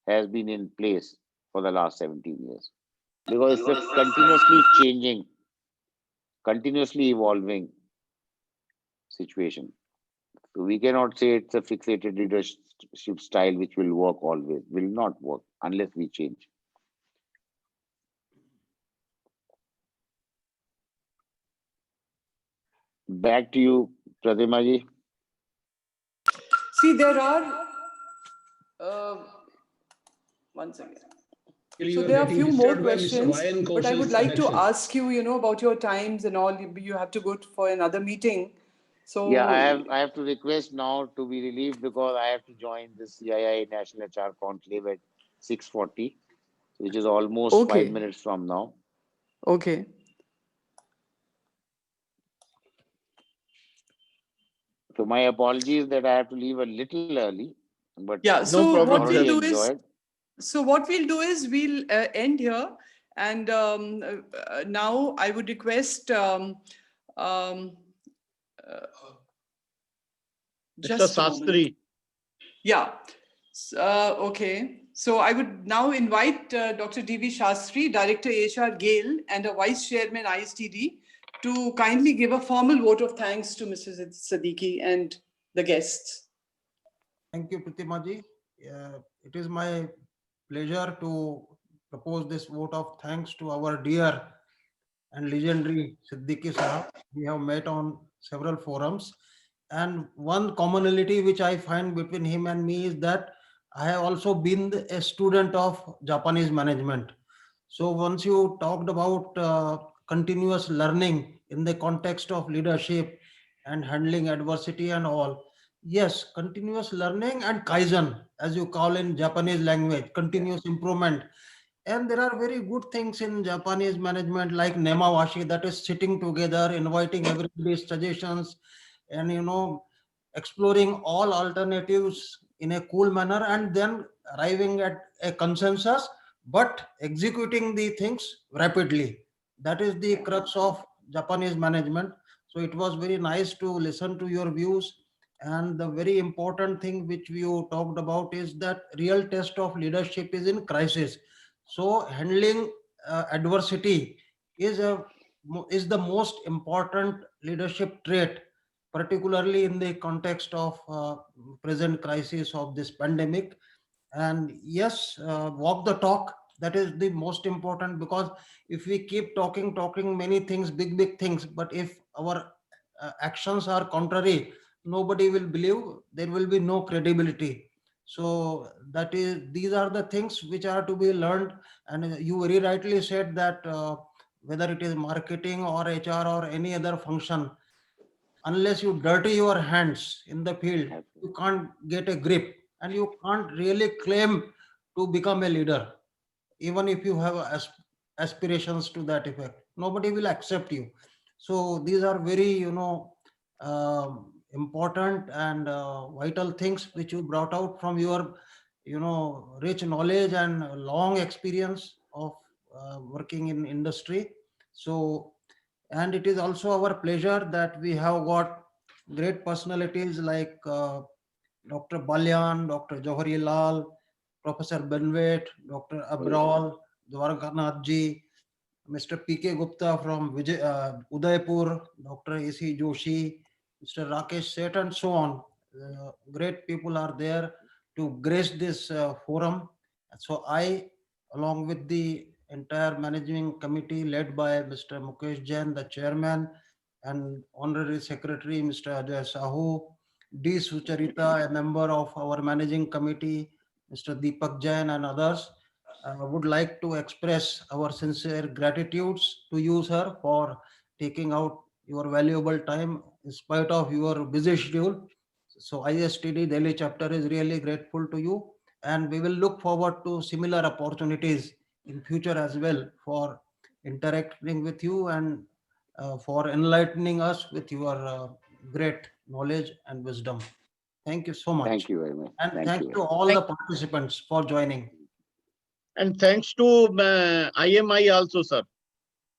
has been in place for the last 17 years. Because it's a continuously changing, continuously evolving situation. So we cannot say it's a fixated leadership style which will work always, will not work unless we change. Back to you, Pratima ji. See, there are, once again. So there are a few more questions, but I would like to ask you, about your times and all. You have to go for another meeting. So Yeah, I have to request now to be relieved because I have to join the CII National HR Conclave at 6:40, which is almost Okay. 5 minutes from now. Okay. So my apologies that I have to leave a little early, but Yeah. So problem, what we'll sir. do is, we'll end here, and now I would request Mr. just a moment. Sastry. Yeah. Okay. So I would now invite Dr. D.V. Shastri, Director HR GAIL and a Vice Chairman ISTD, to kindly give a formal vote of thanks to Mrs. Siddiqui and the guests. Thank you, Pratima ji. It is my pleasure to propose this vote of thanks to our dear and legendary Siddiqui Sahab. We have met on several forums, and one commonality which I find between him and me is that I have also been a student of Japanese management. So once you talked about continuous learning in the context of leadership and handling adversity and all, yes, continuous learning and kaizen, as you call in Japanese language, continuous improvement. And there are very good things in Japanese management like nemawashi, that is sitting together, inviting everybody's suggestions, and exploring all alternatives in a cool manner, and then arriving at a consensus, but executing the things rapidly. That is the crux of Japanese management. So it was very nice to listen to your views. And the very important thing which you talked about is that real test of leadership is in crisis. So handling adversity is the most important leadership trait, particularly in the context of present crisis of this pandemic. And yes, walk the talk, that is the most important, because if we keep talking many things, big things, but if our actions are contrary, nobody will believe, there will be no credibility. So these are the things which are to be learned. And you very rightly said that whether it is marketing or HR or any other function, unless you dirty your hands in the field, you can't get a grip and you can't really claim to become a leader. Even if you have aspirations to that effect, nobody will accept you. So these are very, important and vital things which you brought out from your, rich knowledge and long experience of working in industry. So, and it is also our pleasure that we have got great personalities like Dr. Balyan, Dr. Johari Lal, Professor Benwet, Dr. Abral, Dwarkanath ji, Mr. P.K. Gupta from Udaipur, Dr. A.C. Joshi, Mr. Rakesh Seth, and so on. Great people are there to grace this forum. So I, along with the entire managing committee led by Mr. Mukesh Jain, the chairman, and Honorary Secretary Mr. Ajay Sahu, D. Sucharita, a member of our managing committee, Mr. Deepak Jain, and others, would like to express our sincere gratitudes to you, sir, for taking out your valuable time in spite of your busy schedule. So ISTD Delhi chapter is really grateful to you, and we will look forward to similar opportunities in future as well for interacting with you and for enlightening us with your great knowledge and wisdom. Thank you so much. Thank you very much. And thank you all the participants for joining. And thanks to IMI also, sir.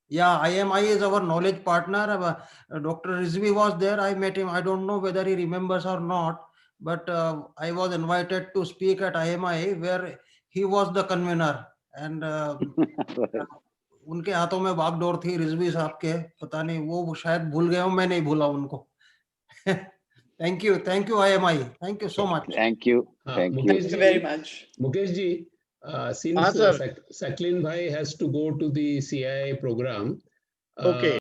Yeah, IMI is our knowledge partner. Dr. Rizvi was there. I met him. I don't know whether he remembers or not, but I was invited to speak at IMI where he was the convener. And उनके हाथों में बागडोर थी रिजवी साहब के, पता नहीं वो शायद भूल गए हूं, मैं नहीं भूला उनको. Thank you IMI, thank you so much. Thank you. Thank you. Mukesh Thank you very much. Mukesh ji, since sir. Saklin bhai has to go to the CII program, Okay.